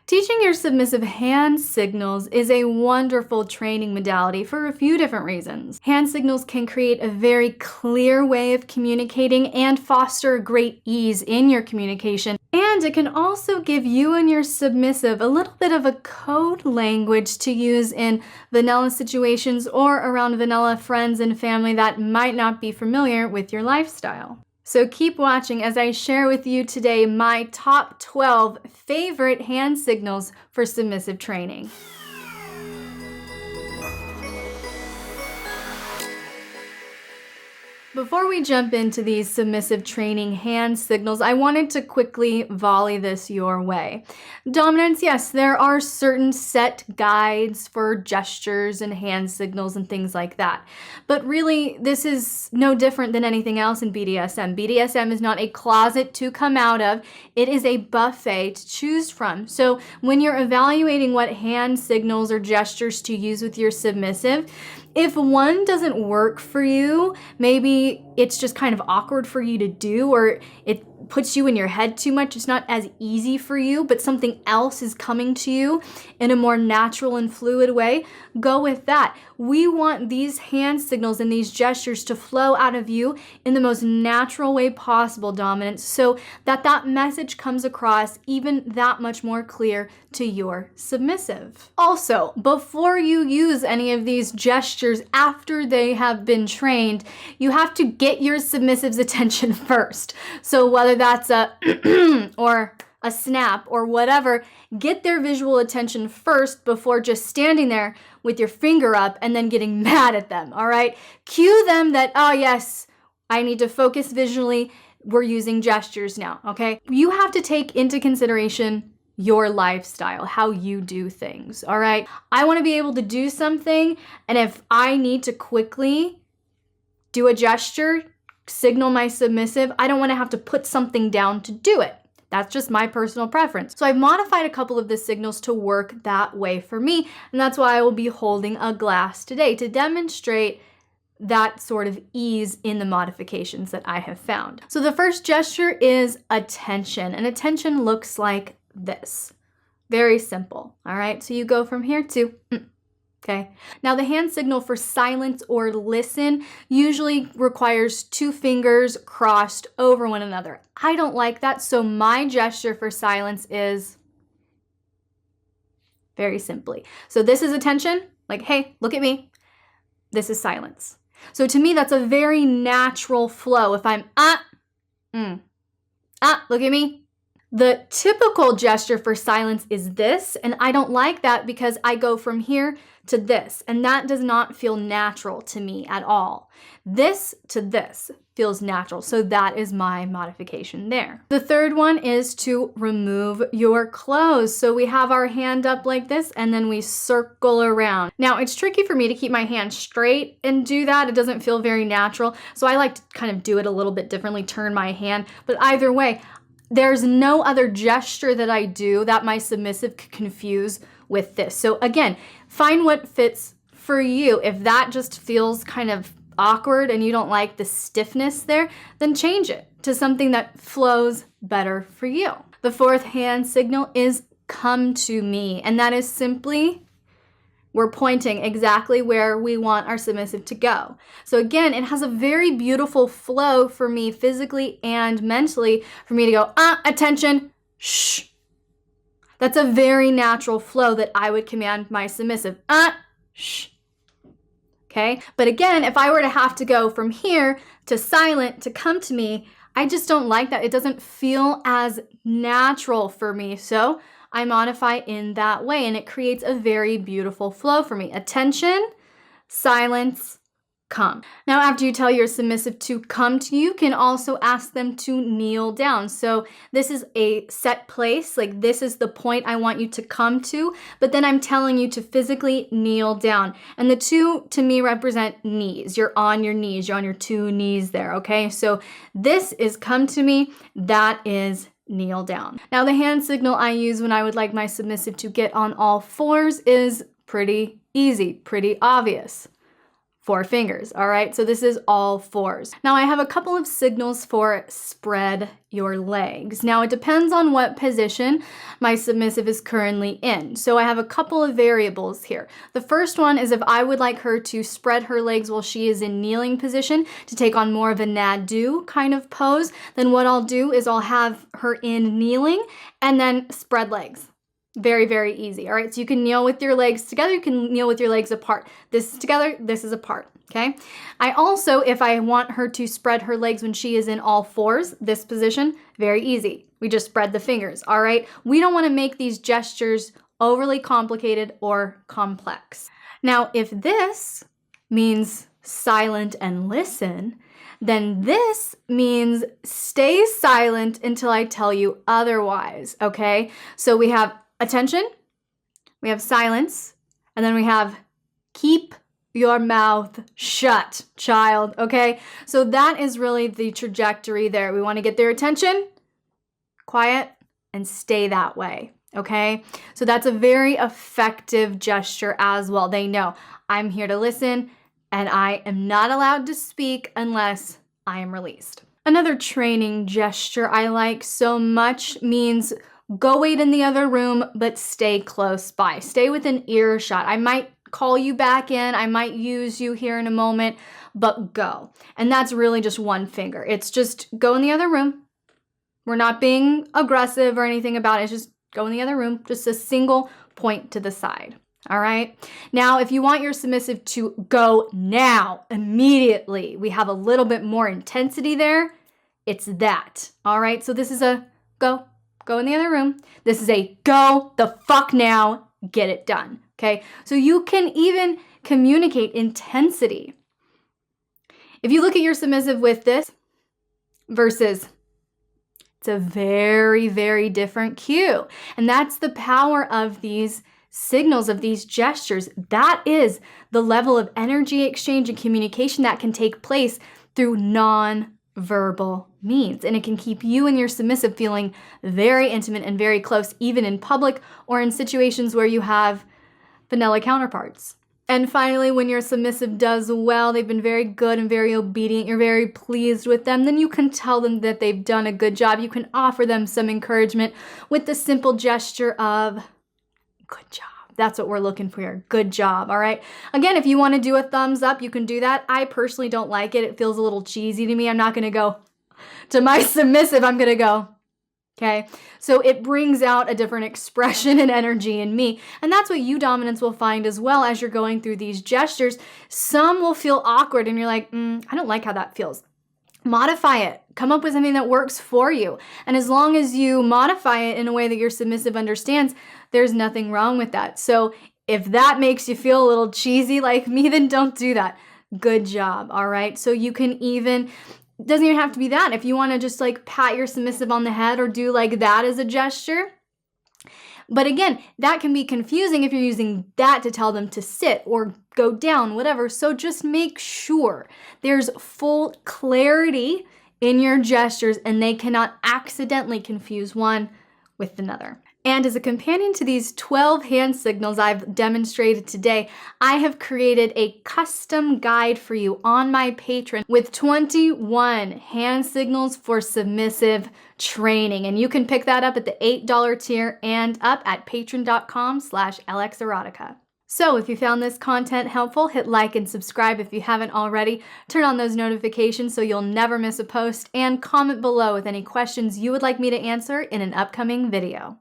Teaching your submissive hand signals is a wonderful training modality for a few different reasons. Hand signals can create a very clear way of communicating and foster great ease in your communication. And it can also give you and your submissive a little bit of a code language to use in vanilla situations or around vanilla friends and family that might not be familiar with your lifestyle. So keep watching as I share with you today my top 12 favorite hand signals for submissive training. Before we jump into these submissive training hand signals, I wanted to quickly volley this your way. Dominance, yes, there are certain set guides for gestures and hand signals and things like that. But really, this is no different than anything else in BDSM. BDSM is not a closet to come out of. It is a buffet to choose from. So when you're evaluating what hand signals or gestures to use with your submissive, if one doesn't work for you, maybe it's just kind of awkward for you to do, or it puts you in your head too much, it's not as easy for you, but something else is coming to you in a more natural and fluid way, go with that. We want these hand signals and these gestures to flow out of you in the most natural way possible, dominance, so that that message comes across even that much more clear to your submissive. Also, before you use any of these gestures after they have been trained, you have to get your submissive's attention first. So whether that's a or a snap or whatever, get their visual attention first before just standing there with your finger up and then getting mad at them, all right? Cue them that, oh yes, I need to focus visually. We're using gestures now, okay? You have to take into consideration your lifestyle, how you do things, all right? I want to be able to do something, and if I need to quickly do a gesture, signal my submissive, I don't want to have to put something down to do it. That's just my personal preference. So I've modified a couple of the signals to work that way for me, and that's why I will be holding a glass today to demonstrate that sort of ease in the modifications that I have found. So the first gesture is attention, and attention looks like this. Very simple, all right? So you go from here to okay. Now the hand signal for silence or listen usually requires two fingers crossed over one another. I don't like that, so my gesture for silence is very simply. So this is attention, like, hey, look at me. This is silence. So to me, that's a very natural flow. If I'm, look at me. The typical gesture for silence is this, and I don't like that because I go from here to this, and that does not feel natural to me at all. This to this feels natural, so that is my modification there. The third one is to remove your clothes. So we have our hand up like this, and then we circle around. Now, it's tricky for me to keep my hand straight and do that. It doesn't feel very natural, so I like to kind of do it a little bit differently, turn my hand, but either way, there's no other gesture that I do that my submissive could confuse with this. So again, find what fits for you. If that just feels kind of awkward and you don't like the stiffness there, then change it to something that flows better for you. The fourth hand signal is come to me, and that is simply we're pointing exactly where we want our submissive to go. So again, it has a very beautiful flow for me physically and mentally for me to go, attention, shh. That's a very natural flow that I would command my submissive, shh. Okay, but again, if I were to have to go from here to silent to come to me, I just don't like that. It doesn't feel as natural for me. So I modify in that way, and it creates a very beautiful flow for me. Attention, silence, come. Now, after you tell your submissive to come to you, you can also ask them to kneel down. So this is a set place, like this is the point I want you to come to, but then I'm telling you to physically kneel down. And the two to me represent knees. You're on your knees, you're on your two knees there, okay? So this is come to me, that is kneel down. Now the hand signal I use when I would like my submissive to get on all fours is pretty easy, pretty obvious. 4 fingers, all right? So this is all 4s. Now I have a couple of signals for spread your legs. Now it depends on what position my submissive is currently in. So I have a couple of variables here. The first one is if I would like her to spread her legs while she is in kneeling position to take on more of a nadu kind of pose, then what I'll do is I'll have her in kneeling and then spread legs. Very, very easy. All right, so you can kneel with your legs together, you can kneel with your legs apart. This is together, this is apart, okay? I also, if I want her to spread her legs when she is in all 4s, this position, very easy. We just spread the fingers, all right? We don't wanna make these gestures overly complicated or complex. Now, if this means silent and listen, then this means stay silent until I tell you otherwise, okay? So we have attention, we have silence, and then we have keep your mouth shut, child, okay? So that is really the trajectory there. We want to get their attention, quiet, and stay that way, okay? So that's a very effective gesture as well. They know I'm here to listen, and I am not allowed to speak unless I am released. Another training gesture I like so much means go wait in the other room, but stay close by. Stay within earshot. I might call you back in. I might use you here in a moment, but go. And that's really just 1 finger. It's just go in the other room. We're not being aggressive or anything about it. It's just go in the other room. Just a single point to the side. All right. Now, if you want your submissive to go now, immediately, we have a little bit more intensity there. It's that. All right. So this is a go. Go in the other room. This is a go the fuck now, get it done, okay? So you can even communicate intensity. If you look at your submissive with this versus, it's a very, very different cue. And that's the power of these signals, of these gestures. That is the level of energy exchange and communication that can take place through non-verbal means. And it can keep you and your submissive feeling very intimate and very close, even in public or in situations where you have vanilla counterparts. And finally, when your submissive does well, they've been very good and very obedient, you're very pleased with them, then you can tell them that they've done a good job. You can offer them some encouragement with the simple gesture of good job. That's what we're looking for here. Good job, all right? Again, if you want to do a thumbs up, you can do that. I personally don't like it. It feels a little cheesy to me. I'm not going to go to my submissive. I'm going to go, okay? So it brings out a different expression and energy in me. And that's what you dominants will find as well as you're going through these gestures. Some will feel awkward and you're like, I don't like how that feels. Modify it. Come up with something that works for you. And as long as you modify it in a way that your submissive understands, there's nothing wrong with that. So if that makes you feel a little cheesy like me, then don't do that. Good job, all right? So you can even, doesn't even have to be that. If you want to just like pat your submissive on the head or do like that as a gesture. But again, that can be confusing if you're using that to tell them to sit or go down, whatever. So just make sure there's full clarity in your gestures and they cannot accidentally confuse one with another. And as a companion to these 12 hand signals I've demonstrated today, I have created a custom guide for you on my Patreon with 21 hand signals for submissive training. And you can pick that up at the $8 tier and up at patreon.com/LXerotica. So if you found this content helpful, hit like and subscribe if you haven't already. Turn on those notifications so you'll never miss a post, and comment below with any questions you would like me to answer in an upcoming video.